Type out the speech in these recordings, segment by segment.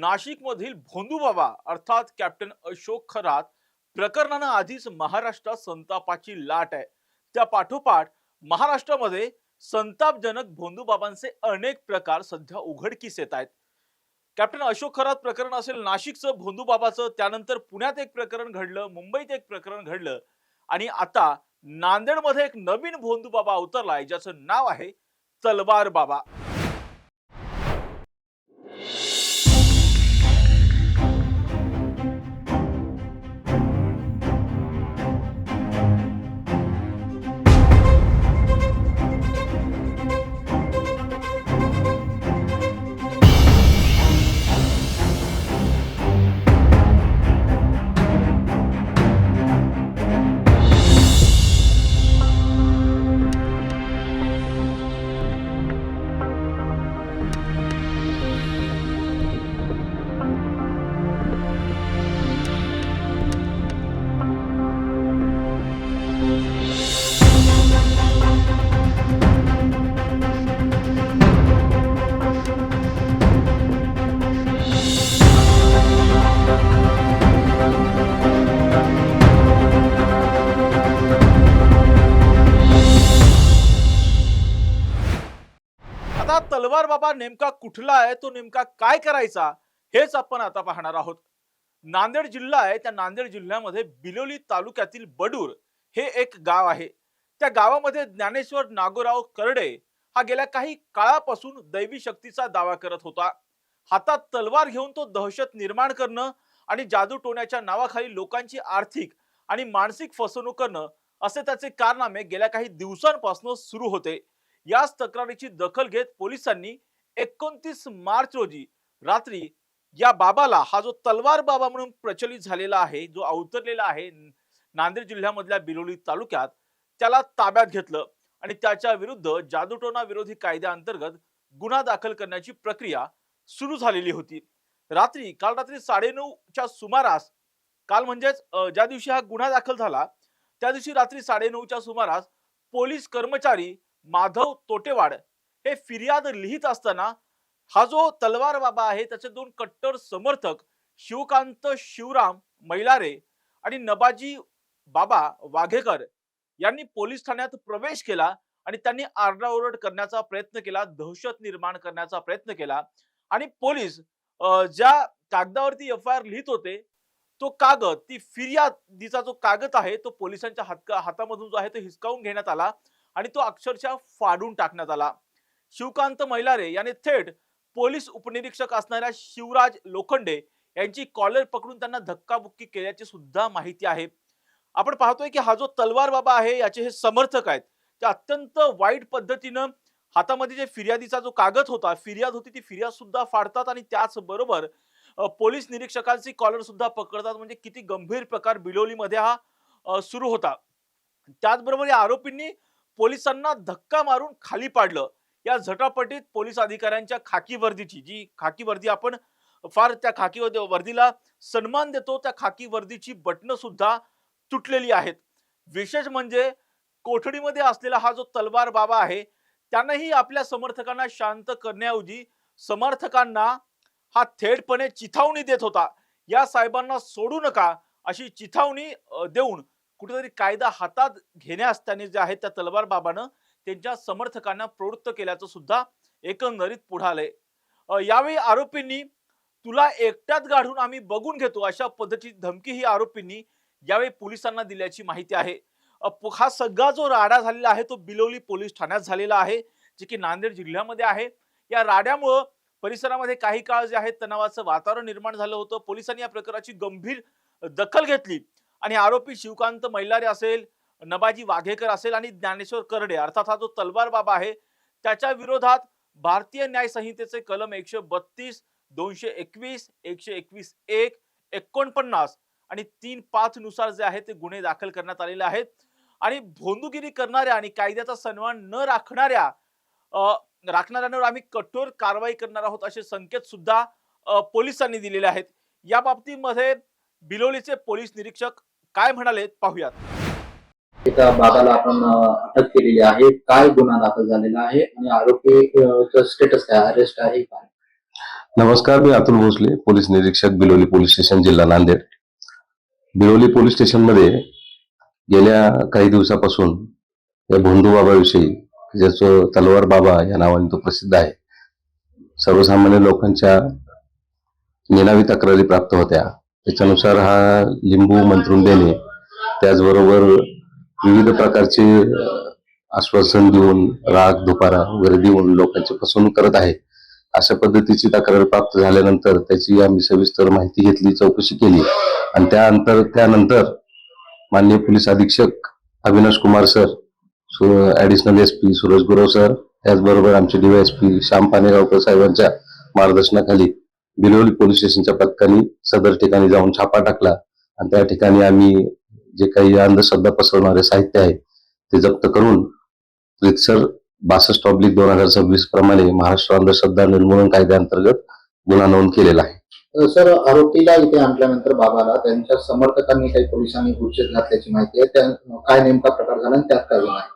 नाशिकमधील भोंदूबाबा अर्थात कॅप्टन अशोक खरात प्रकरणानं आधीच महाराष्ट्रात संतापाची लाट आहे। त्या पाठोपाठ महाराष्ट्रामध्ये संतापजनक भोंदूबाबांचे अनेक प्रकार सध्या उघडकीस येत आहेत। कॅप्टन अशोक खरात प्रकरण असेल नाशिकचं भोंदूबाबाचं, त्यानंतर पुण्यात एक प्रकरण घडलं, मुंबईत एक प्रकरण घडलं आणि आता नांदेडमध्ये एक नवीन भोंदूबाबा अवतरलाय ज्याचं नाव आहे तलवार बाबा। आता तलवार बाबा नेमका कुठला आहे, तो नेमका काय करायचा, हेच आपण आता पाहणार आहोत। नांदेड जिल्हा आहे, त्या नांदेड जिल्ह्यामध्ये बिलोली तालुक्यातील बडूर हे एक गाव आहे। त्या गावामध्ये ज्ञानेश्वर नागोराव करडे हा गेल्या काही काळापासून दैवी शक्तीचा दावा करत होता। हातात तलवार घेऊन तो दहशत निर्माण करणं आणि जादू टोण्याच्या नावाखाली लोकांची आर्थिक आणि मानसिक फसवणूक करणं असे त्याचे कारनामे गेल्या काही दिवसांपासून सुरू होते। याच तक्रारीची दखल घेत पोलिसांनी 29 मार्च रोजी रात्री या बाबाला, हा जो तलवार बाबा म्हणून प्रचलित झालेला आहे, जो अवतरलेला आहे नांदेड जिल्ह्यामधल्या बिलोली तालुक्यात, त्याला ताब्यात घेतलं आणि त्याच्या विरुद्ध जादूटोणा विरोधी कायद्याअंतर्गत गुन्हा दाखल करण्याची प्रक्रिया सुरू झालेली होती। काल रात्री 9:30च्या सुमारास, काल म्हणजेच ज्या दिवशी हा गुन्हा दाखल झाला त्या दिवशी रात्री 9:30च्या सुमारास पोलीस कर्मचारी माधव तोटेवाड हे फिर्याद लिहित असताना हा जो तलवार बाबा आहे त्याचे दोन कट्टर समर्थक शिवकांत शिवराम मैलारे आणि नबाजी बाबा वाघेकर यांनी पोलीस ठाण्यात प्रवेश केला आणि त्यांनी आरडाओरड करण्याचा प्रयत्न केला, दहशत निर्माण करण्याचा प्रयत्न केला आणि पोलीस ज्या कागदावरती FIR लिहित होते तो कागद, ती फिर्यादीचा जो कागद आहे तो पोलिसांच्या हातामधून जो आहे तो हिसकावून घेण्यात आला आणि तो अक्षरशः फाडून टाकण्यात आला। शिवकांत मैलारे याने थेट पोलीस उपनिरीक्षक असणाऱ्या शिवराज लोखंडे यांची कॉलर पकडून त्यांना धक्काबुक्की केल्याची सुद्धा माहिती आहे। आपण पाहतोय की हा जो तलवार बाबा आहे याचे हे समर्थक आहेत, ते अत्यंत वाईट पद्धतीनं हातामध्ये जे फिर्यादीचा जो कागद होता, फिर्याद होती, ती फिर्याद सुद्धा फाडतात आणि त्याचबरोबर पोलीस निरीक्षकांची कॉलर सुद्धा पकडतात। म्हणजे किती गंभीर प्रकार बिलोलीमध्ये हा सुरू होता। त्याचबरोबर या आरोपींनी पोलिसांना धक्का मारून खाली पाडलं। या झटापटीत पोलीस अधिकाऱ्यांच्या खाकी वर्दीची, जी खाकी वर्दी आपण फार त्या खाकी वर्दीला सन्मान देतो, त्या खाकी वर्दीची बटणं सुद्धा तुटलेली आहेत। विशेष म्हणजे कोठडीमध्ये असलेला हा जो तलवार बाबा आहे त्यानेही आपल्या समर्थकांना शांत करण्याऐवजी समर्थकांना हा थेटपणे चिथावणी देत होता। या साहेबांना सोडू नका अशी चिथावणी देऊन कुठेतरी कायदा हातात घेण्यास त्याने जे आहे त्या तलवार बाबानं त्यांच्या समर्थकांना प्रवृत्त केल्याचं सुद्धा एकंदरीत पुढे आलंय। यावेळी आरोपींनी तुला एकट्यात गाढून आम्ही बघून घेतो अशा पद्धतीची धमकी ही आरोपींनी यावेळी पोलिसांना दिल्याची माहिती आहे। हा सगळा जो राडा झालेला आहे तो बिलोली पोलीस ठाण्यात झालेला आहे, जे की नांदेड जिल्ह्यामध्ये आहे। या राड्यामुळे परिसरामध्ये काही काळ जे आहे तणावाचं वातावरण निर्माण झालं होतं। पोलिसांनी या प्रकाराची गंभीर दखल घेतली आणि आरोपी शिवकांत मैलारे असेल, नबाजी वाघेकर असेल आणि ज्ञानेश्वर करडे अर्थात हा जो तलवार बाबा आहे त्याच्या विरोधात भारतीय न्याय संहितेचे कलम 132, 221, 121(1), 49 आणि 3(5) नुसार जे आहे ते गुन्हे दाखल करण्यात आलेले आहेत आणि भोंदूगिरी करणाऱ्या आणि कायद्याचा सन्मान न राखणाऱ्यांवर आम्ही कठोर कारवाई करणार आहोत असे संकेत सुद्धा पोलिसांनी दिलेले आहेत। या बाबतीमध्ये बिलोलीचे पोलीस निरीक्षक काय म्हणाले पाहूयात। एका बाबाला आपण अटक केलेली आहे, काय गुन्हा दाखल झालेला आहे आणि आरोपीचं स्टेटस काय, अरेस्ट आहे काय? नमस्कार, मी अतुल भोसले, पोलीस निरीक्षक, बिलोली पोलीस स्टेशन, जिल्हा नांदेड. बिलोली पोलीस स्टेशनमध्ये गेल्या काही दिवसापासून या भोंदू बाबाविषयी, ज्याचं तलवार बाबा या नावाने तो प्रसिद्ध आहे, सर्वसामान्य लोकांच्या निनावी तक्रारी प्राप्त होत्या. त्याच्यानुसार हा लिंबू मंत्रून देणे, त्याचबरोबर विविध प्रकारचे आश्वासन देऊन, राग धुपारा वगैरे देऊन लोकांची फसवणूक करत आहे, अशा पद्धतीची तक्रार प्राप्त झाल्यानंतर त्याची आम्ही सविस्तर माहिती घेतली, चौकशी केली आणि त्यानंतर माननीय पोलीस अधीक्षक Avinash Kumar sir, additional SP Suresh Gurav sir, त्याचबरोबर आमचे डीवायएसपी श्याम पानेगावकर साहेबांच्या मार्गदर्शनाखाली बिलोली पोलीस स्टेशनच्या पथकाने सदर ठिकाणी जाऊन छापा टाकला आणि त्या ठिकाणी आम्ही जे काही अंधश्रद्धा पसरवणारे साहित्य आहे ते जप्त करून रितसर 62/2026 प्रमाणे महाराष्ट्र अंधश्रद्धा निर्मूलन कायद्याअंतर्गत गुन्हा नोंद केलेला आहे. सर, आरोपीला इथे आणल्यानंतर बाबाला त्यांच्या समर्थकांनी काही पोलिसांनी गुच्छेत घातल्याची माहिती आहे. त्या काय नेमका प्रकार झाला आणि त्यात काय गुन्हा आहे?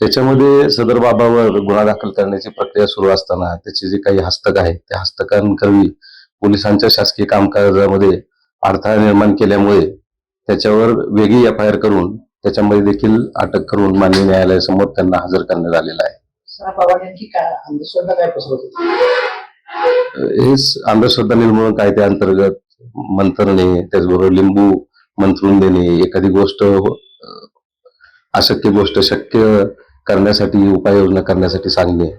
त्याच्यामध्ये सदर बाबावर गुन्हा दाखल करण्याची प्रक्रिया सुरू असताना त्याचे जे काही हस्तक आहे त्या हस्तकांकरवी पोलिसांच्या शासकीय कामकाजामध्ये अडथळा निर्माण केल्यामुळे त्याच्यावर वेगळी एफआयआर करून त्याच्यामध्ये देखील अटक करून माननीय न्यायालयासमोर त्यांना हजर करण्यात आलेला आहे. बाबा नेमकी काय अंधश्रद्धा काय पसरवत होती? हेच अंधश्रद्धा निर्मूलन कायद्याअंतर्गत मंत्रणे, त्याचबरोबर लिंबू मंत्रून देणे, एखादी गोष्ट अशक्य गोष्ट शक्य करण्यासाठी उपाययोजना करण्यासाठी सांगणे,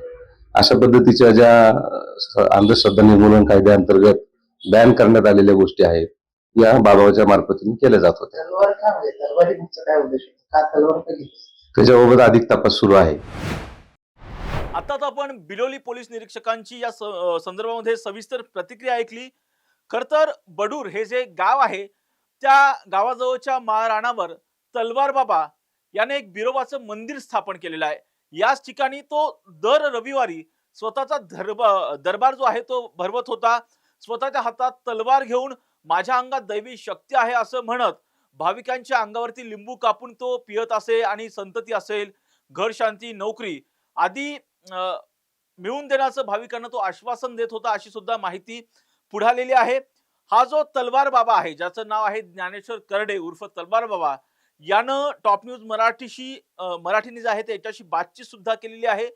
अशा पद्धतीच्या ज्या अंधश्रद्धा निर्मूलन कायद्याअंतर्गत बॅन करण्यात आलेल्या गोष्टी आहेत या बाबाच्या मार्फतीने केल्या जात होत्या. तलवार काय म्हणजे तलवारी मागचा काय उद्देश होता? का तलवार का घेतली? त्याच्याबाबत अधिक तपास सुरू आहे. आता आपण बिलोली पोलीस निरीक्षकांची या संदर्भामध्ये सविस्तर प्रतिक्रिया ऐकली. खर तर बडूर हे जे गाव आहे त्या गावाजवळच्या माळरानावर तलवार बाबा याने एक बिरोबाचं मंदिर स्थापन केलेलं आहे. याच ठिकाणी तो दर रविवारी स्वतःचा दरबार जो आहे तो भरवत होता. स्वतःच्या हातात तलवार घेऊन माझ्या अंगात दैवी शक्ती आहे असं म्हणत भाविकांच्या अंगावरती लिंबू कापून तो पियत असे आणि संतती असेल, घर शांती, नोकरी आदी मिळवून देण्याचं भाविकांना तो आश्वासन देत होता, अशी सुद्धा माहिती पुढे आलेली आहे. हा जो तलवार बाबा आहे, ज्याचं नाव आहे ज्ञानेश्वर करडे उर्फ तलवार बाबा, यानं टॉप न्यूज मराठीने जे आहे त्याच्याशी बातचीत सुद्धा केलेली आहे.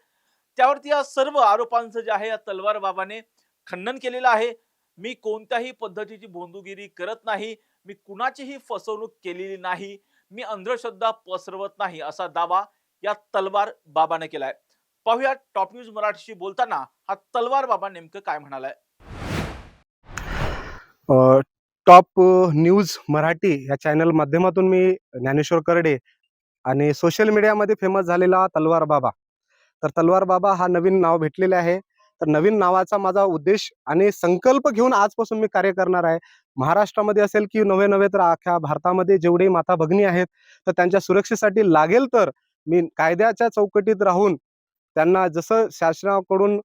त्यावरती या सर्व आरोपांचं जे आहे या तलवार बाबाने खंडन केलेलं आहे. मी कोणत्याही पद्धतीची भोंदूगिरी करत नाही, मी कुणाचीही फसवणूक केलेली नाही, मी अंधश्रद्धा पसरवत नाही, असा दावा या तलवार बाबाने केलाय. पाहूया टॉप न्यूज मराठीशी बोलताना हा तलवार बाबा नेमकं काय म्हणालाय. टॉप न्यूज मराठी या चॅनल माध्यमातून मी ज्ञानेश्वर करडे आणि सोशल मीडियामध्ये फेमस झालेला तलवार बाबा. तर तलवार बाबा हा नवीन नाव भेटलेले आहे. तर नवीन नावाचा माझा उद्देश आणि संकल्प घेऊन आजपासून मी कार्य करणार आहे. महाराष्ट्रामध्ये असेल की नवे तर अख्ख्या भारतामध्ये जेवढे माता भगिनी आहेत तर त्यांच्या सुरक्षेसाठी लागेल तर मी कायद्याच्या चौकटीत राहून त्यांना जसं शासनाकडून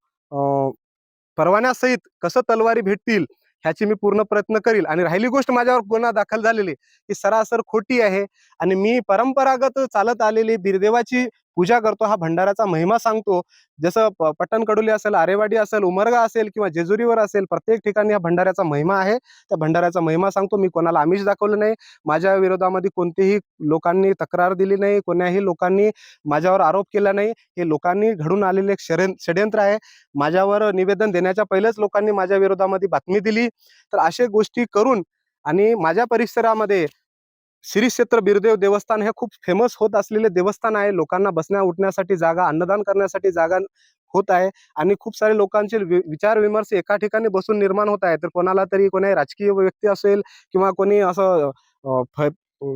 परवान्यासहित कसं तलवारी भेटतील ह्याची मी पूर्ण प्रयत्न करील. आणि राहिली गोष्ट माझ्यावर गुन्हा दाखल झालेली ही सरासर खोटी आहे आणि मी परंपरागत चालत आलेली बिरदेवाची पूजा करतो, हा भंडाऱ्याचा महिमा सांगतो. जसं पट्टणकडोली असेल, आरेवाडी असेल, उमरगा असेल किंवा जेजुरीवर असेल, प्रत्येक ठिकाणी हा भंडाऱ्याचा महिमा आहे. त्या भंडाऱ्याचा महिमा सांगतो. मी कोणाला आमिष दाखवलं नाही, माझ्या विरोधामध्ये कोणतीही लोकांनी तक्रार दिली नाही, कोण्याही लोकांनी माझ्यावर आरोप केला नाही. हे लोकांनी घडून आलेले एक षड्यंत्र आहे. माझ्यावर निवेदन देण्याच्या पहिलेच लोकांनी माझ्या विरोधामध्ये बातमी दिली. तर अशा गोष्टी करून आणि माझ्या परिसरामध्ये श्री क्षेत्र बिरदेव देवस्थान हे खूप फेमस होत असलेले देवस्थान आहे. लोकांना बसण्या उठण्यासाठी जागा, अन्नदान करण्यासाठी जागा होत आहे आणि खूप सारे लोकांचे विचार विमर्श एका ठिकाणी बसून निर्माण होत आहे. तर कोणाला तरी कोणी राजकीय व्यक्ती असेल किंवा कोणी असं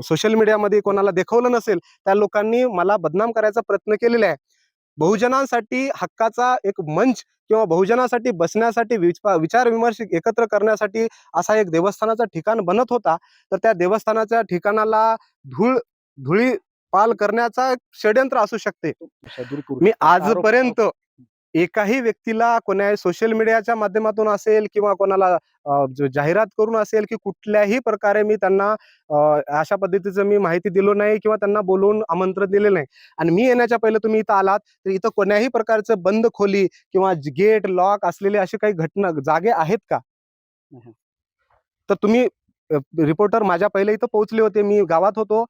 सोशल मीडियामध्ये कोणाला देखवलं नसेल, त्या लोकांनी मला बदनाम करायचा प्रयत्न केलेला आहे. बहुजनांसाठी हक्काचा एक मंच किंवा बहुजनासाठी बसण्यासाठी विचार विमर्श एकत्र करण्यासाठी असा एक देवस्थानाचा ठिकाण बनत होता. तर त्या देवस्थानाच्या ठिकाणाला धुळी पाल करण्याचा एक षड्यंत्र असू शकते. मी आजपर्यंत एकाही व्यक्तीला कोणा सोशल मीडियाच्या माध्यमातून असेल किंवा कोणाला जाहिरात करून असेल की कुठल्याही प्रकारे मी त्यांना अशा पद्धतीचं मी माहिती दिलो नाही किंवा त्यांना बोलवून आमंत्रण दिले नाही. आणि मी येण्याच्या पहिले तुम्ही इथं आलात तर इथं कोण्याही प्रकारचं बंद खोली किंवा गेट लॉक असलेले असे काही घटना जागे आहेत का? तर तुम्ही रिपोर्टर माझ्या पहिले इथं पोहोचले होते. मी गावात होतो.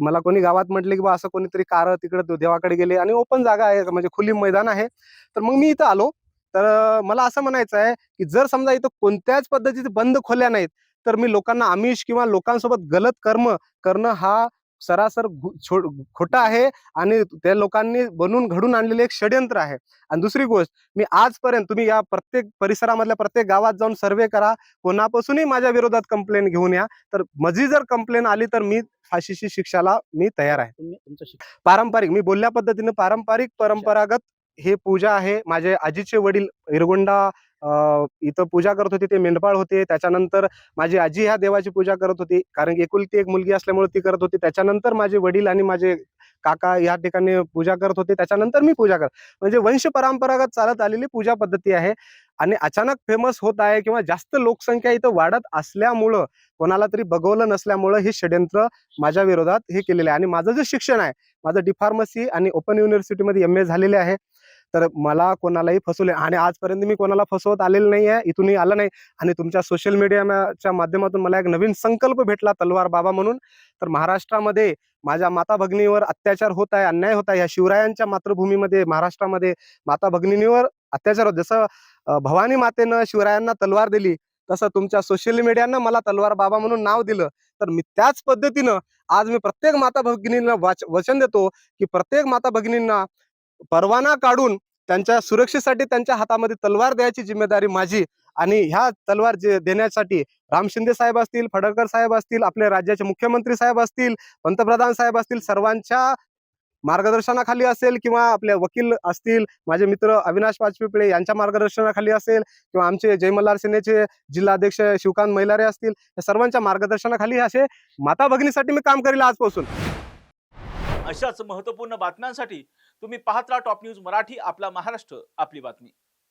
मला कोणी गावात म्हटले की बा असं कोणीतरी कार तिकडे देवाकडे गेले आणि ओपन जागा आहे म्हणजे खुली मैदान आहे. तर मग मी इथं आलो. तर मला असं म्हणायचं आहे की जर समजा इथं कोणत्याच पद्धतीचे बंद खोल्या नाहीत तर मी लोकांना आमिष किंवा लोकांसोबत गलत कर्म करणं हा सरासर खोटा आहे आणि त्या लोकांनी बनवून घडून आणलेले एक षड्यंत्र आहे. आणि दुसरी गोष्ट, मी आजपर्यंत तुम्ही या प्रत्येक परिसरामधल्या प्रत्येक गावात जाऊन सर्वे करा, कोणापासूनही माझ्या विरोधात कंप्लेंट घेऊन या. तर माझी जर कंप्लेंट आली तर मी फाशीची शिक्षाला मी तयार आहे. पारंपरिक मी बोलल्या पद्धतीने पारंपरिक परंपरागत हे पूजा आहे. माझे आजीचे वडील इरगोंडा इथं पूजा करत होते, ते मेंढपाळ होते. त्याच्यानंतर माझी आजी ह्या देवाची पूजा करत होती, कारण की एकुलती एक मुलगी असल्यामुळे ती करत होती. त्याच्यानंतर माझे वडील आणि माझे काका या ठिकाणी पूजा करत होते. त्याच्यानंतर मी पूजा करत, म्हणजे वंश परंपरागत चालत आलेली पूजा पद्धती आहे. आणि अचानक फेमस होत आहे किंवा जास्त लोकसंख्या इथं वाढत असल्यामुळं कोणाला तरी बघवलं नसल्यामुळं हे षड्यंत्र माझ्या विरोधात हे केलेलं आहे. आणि माझं जे शिक्षण आहे, माझं डी.फार्मसी आणि ओपन युनिव्हर्सिटीमध्ये MA झालेले आहे. तर मला कोणालाही फसवले आणि आजपर्यंत मी कोणाला फसवत आलेलं नाही आहे, इथूनही आलं नाही. आणि तुमच्या सोशल मीडियाच्या माध्यमातून मला एक नवीन संकल्प भेटला तलवार बाबा म्हणून. तर महाराष्ट्रामध्ये माझ्या माता भगिनीवर अत्याचार होत आहे, अन्याय होत आहे. या शिवरायांच्या मातृभूमीमध्ये महाराष्ट्रामध्ये माता भगिनींवर अत्याचार होत. जसं भवानी मातेनं शिवरायांना तलवार दिली तसं तुमच्या सोशल मीडियानं मला तलवार बाबा म्हणून नाव दिलं. तर मी त्याच पद्धतीनं आज मी प्रत्येक माता भगिनींना वचन देतो की प्रत्येक माता भगिनींना परवाना काढून त्यांच्या सुरक्षेसाठी त्यांच्या हातामध्ये तलवार द्यायची जिम्मेदारी माझी. आणि ह्या तलवार देण्यासाठी राम शिंदे साहेब असतील, फडणकर साहेब असतील, आपले राज्याचे मुख्यमंत्री साहेब असतील, पंतप्रधान साहेब असतील, सर्वांच्या मार्गदर्शनाखाली असेल किंवा आपले वकील असतील, माझे मित्र अविनाश पाचपिपळे यांच्या मार्गदर्शनाखाली असेल किंवा आमचे जय मल्हार सेनेचे जिल्हाध्यक्ष शिवकांत मैलारे असतील, या सर्वांच्या मार्गदर्शनाखाली असे माता भगिनीसाठी मी काम करेल आजपासून. अशाच महत्त्वपूर्ण बातम्यांसाठी तुम्ही पाहत राहा टॉप न्यूज मराठी. आपला महाराष्ट्र, आपली बातमी.